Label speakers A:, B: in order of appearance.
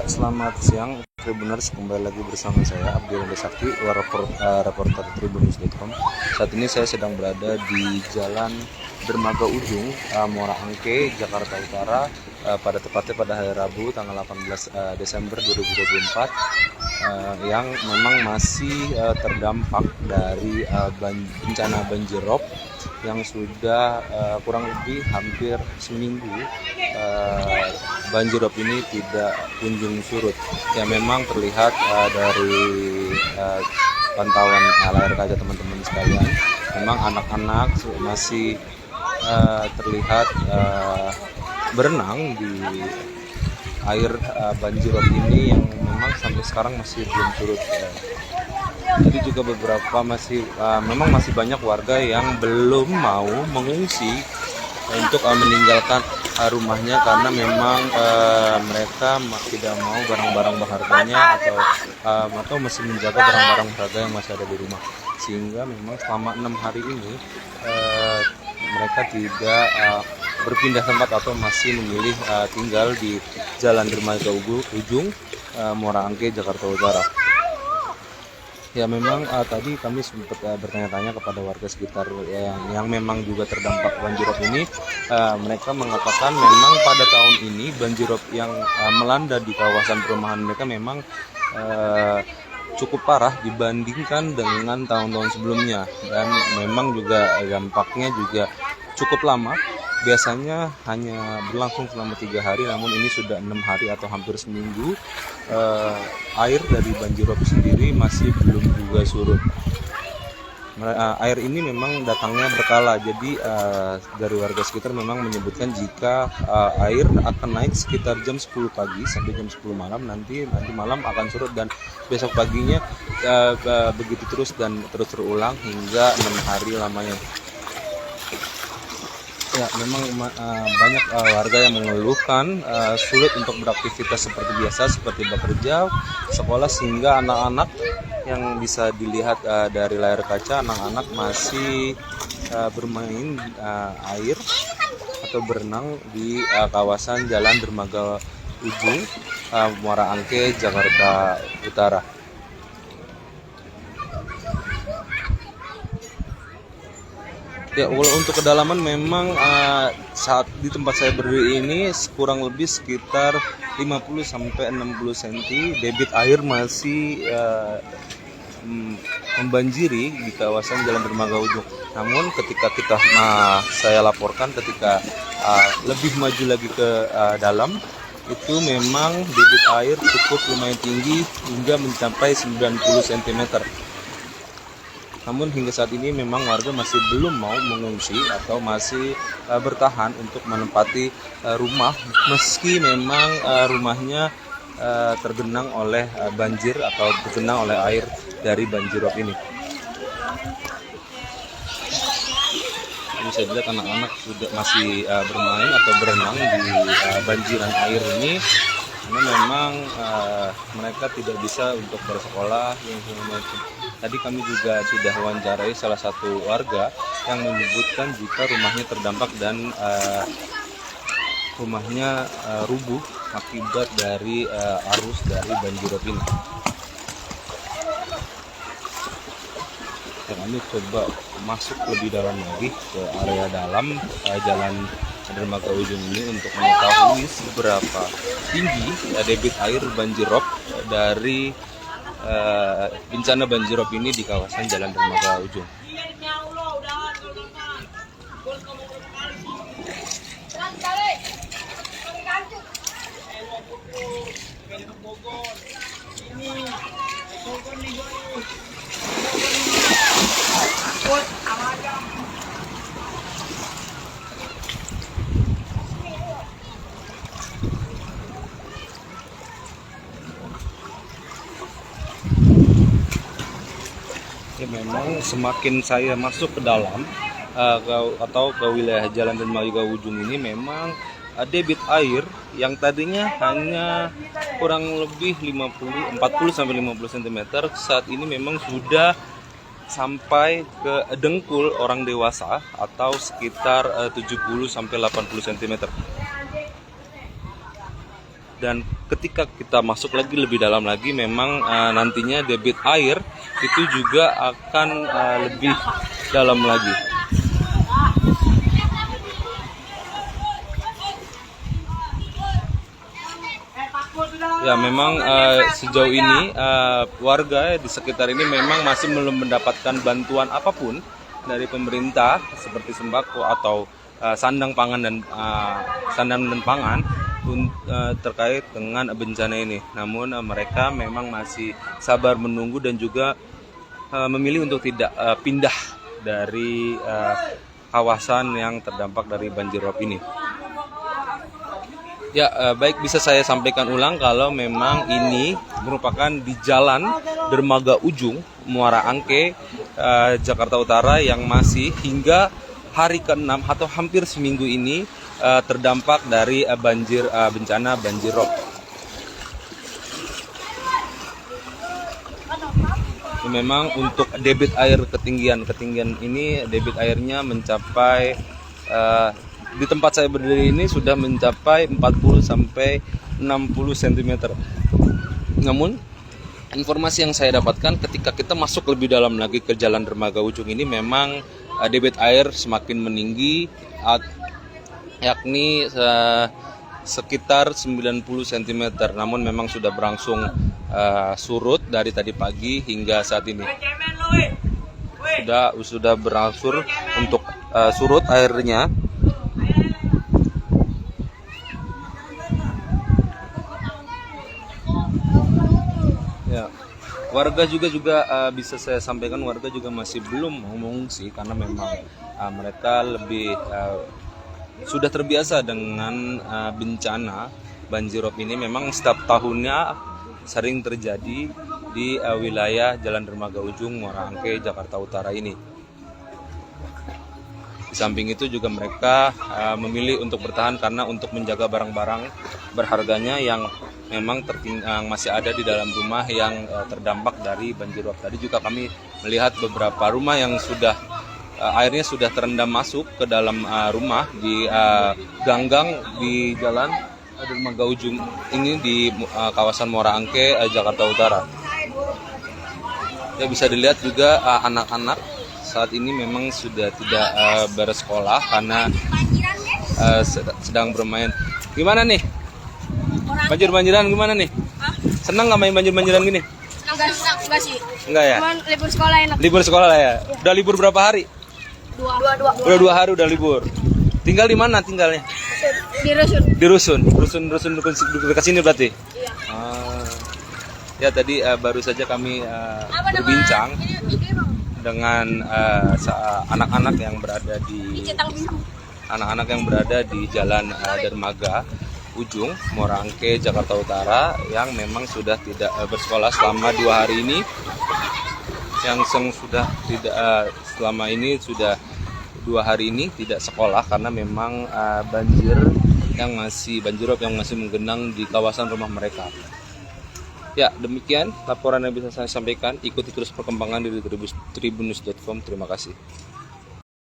A: Ya, selamat siang Tribuners, kembali lagi bersama saya Abdi Randa Sakti, reporter Tribunnews.com. Saat ini saya sedang berada di Jalan Dermaga Ujung, Muara Angke, Jakarta Utara, pada tepatnya pada hari Rabu tanggal 18 Desember 2024, yang memang masih terdampak dari bencana banjirop yang sudah kurang lebih hampir seminggu. Banjirop ini tidak kunjung surut. Ya, memang terlihat dari pantauan layar kaca teman-teman sekalian, memang anak-anak masih terlihat berenang di air banjirop ini yang memang sampai sekarang masih belum surut. Jadi juga beberapa memang masih banyak warga yang belum mau mengungsi untuk meninggalkan rumahnya karena memang mereka tidak mau barang-barang berharganya atau masih menjaga barang-barang berharga yang masih ada di rumah, sehingga memang selama 6 hari ini mereka tidak berpindah tempat atau masih memilih tinggal di Jalan Dermaga Ujung, Muara Angke, Jakarta Utara. Ya, memang tadi kami sempat bertanya-tanya kepada warga sekitar yang memang juga terdampak banjirop ini. Mereka mengatakan memang pada tahun ini banjirop yang melanda di kawasan perumahan mereka memang cukup parah dibandingkan dengan tahun-tahun sebelumnya, dan memang juga dampaknya juga cukup lama. Biasanya hanya berlangsung selama 3 hari, namun ini sudah 6 hari atau hampir seminggu. Air dari banjirop sendiri masih belum juga surut. Air ini memang datangnya berkala, jadi dari warga sekitar memang menyebutkan jika air akan naik sekitar jam 10 pagi sampai jam 10 malam, nanti malam akan surut, dan besok paginya begitu terus dan terus terulang hingga 6 hari lamanya. Ya, memang banyak warga yang mengeluhkan sulit untuk beraktivitas seperti biasa, seperti bekerja, sekolah, sehingga anak-anak yang bisa dilihat dari layar kaca, anak-anak masih bermain air atau berenang di kawasan Jalan Dermaga Ujung, Muara Angke, Jakarta Utara. Ya, untuk kedalaman memang saat di tempat saya berdiri ini kurang lebih sekitar 50 sampai 60 cm. Debit air masih membanjiri di kawasan Jalan Dermaga Ujung. Namun ketika saya laporkan ketika lebih maju lagi ke dalam, itu memang debit air cukup lumayan tinggi hingga mencapai 90 cm. Namun hingga saat ini memang warga masih belum mau mengungsi atau masih bertahan untuk menempati rumah, meski memang rumahnya tergenang oleh banjir atau tergenang oleh air dari banjirop ini. Ini saya lihat anak-anak sudah masih bermain atau berenang di banjiran air ini, karena memang mereka tidak bisa untuk bersekolah. Tadi kami juga sudah wawancarai salah satu warga yang menyebutkan jika rumahnya terdampak dan rumahnya rubuh akibat dari arus dari banjirop ini. Dan kami coba masuk lebih dalam lagi ke area dalam Jalan Dermaga Ujung ini untuk mengetahui seberapa tinggi debit air banjirop dari bencana banjirop ini di kawasan Jalan Dermaga Ujung. Ya, memang semakin saya masuk ke dalam atau ke wilayah Jalan Dermaga Ujung ini, memang debit air yang tadinya hanya kurang lebih 40 sampai 50 cm, saat ini memang sudah sampai ke dengkul orang dewasa atau sekitar 70 sampai 80 cm. Dan ketika kita masuk lagi lebih dalam lagi, memang nantinya debit air itu juga akan lebih dalam lagi. Ya, memang sejauh ini warga di sekitar ini memang masih belum mendapatkan bantuan apapun dari pemerintah seperti sembako atau sandang dan pangan terkait dengan bencana ini. Namun mereka memang masih sabar menunggu dan juga memilih untuk tidak pindah dari kawasan yang terdampak dari banjir rob ini. Ya, baik, bisa saya sampaikan ulang kalau memang ini merupakan di Jalan Dermaga Ujung, Muara Angke, Jakarta Utara yang masih hingga hari ke-6 atau hampir seminggu ini terdampak dari bencana banjir rob. Memang untuk debit air ketinggian ini, debit airnya mencapai di tempat saya berdiri ini sudah mencapai 40 sampai 60 cm. Namun informasi yang saya dapatkan ketika kita masuk lebih dalam lagi ke Jalan Dermaga Ujung ini, memang debit air semakin meninggi, yakni sekitar 90 cm. Namun memang sudah berangsung surut dari tadi pagi hingga saat ini. Sudah berangsur untuk surut airnya. Ya, warga juga bisa saya sampaikan, warga juga masih belum mau mengungsi karena memang mereka lebih sudah terbiasa dengan bencana banjirop ini. Memang setiap tahunnya sering terjadi di wilayah Jalan Dermaga Ujung, Muara Angke, Jakarta Utara ini. Di samping itu juga mereka memilih untuk bertahan karena untuk menjaga barang-barang berharganya yang memang masih ada di dalam rumah yang terdampak dari banjir rob. Tadi juga kami melihat beberapa rumah yang airnya sudah terendam masuk ke dalam rumah di ganggang di Jalan Dermaga Ujung ini di kawasan Muara Angke, Jakarta Utara. Ya, bisa dilihat juga anak-anak saat ini memang sudah tidak bersekolah karena sedang bermain. Gimana nih? Banjir-banjiran gimana nih? Senang nggak main banjir-banjiran gini?
B: Enggak sih.
A: Enggak ya?
B: Cuman libur sekolah enak.
A: Libur sekolah lah ya? Udah libur berapa hari? Udah 2 hari udah libur. Tinggal di mana tinggalnya? Di Rusun. Rusun dekat sini berarti?
B: Iya.
A: Ya, tadi baru saja kami berbincang dengan anak-anak yang berada di Jalan Dermaga Ujung, Muara Angke, Jakarta Utara yang memang sudah tidak bersekolah selama 2 hari ini. Yang sudah tidak selama ini sudah 2 hari ini tidak sekolah karena memang banjir rob yang masih menggenang di kawasan rumah mereka. Ya, demikian laporan yang bisa saya sampaikan. Ikuti terus perkembangan di tribunnews.com. Terima kasih.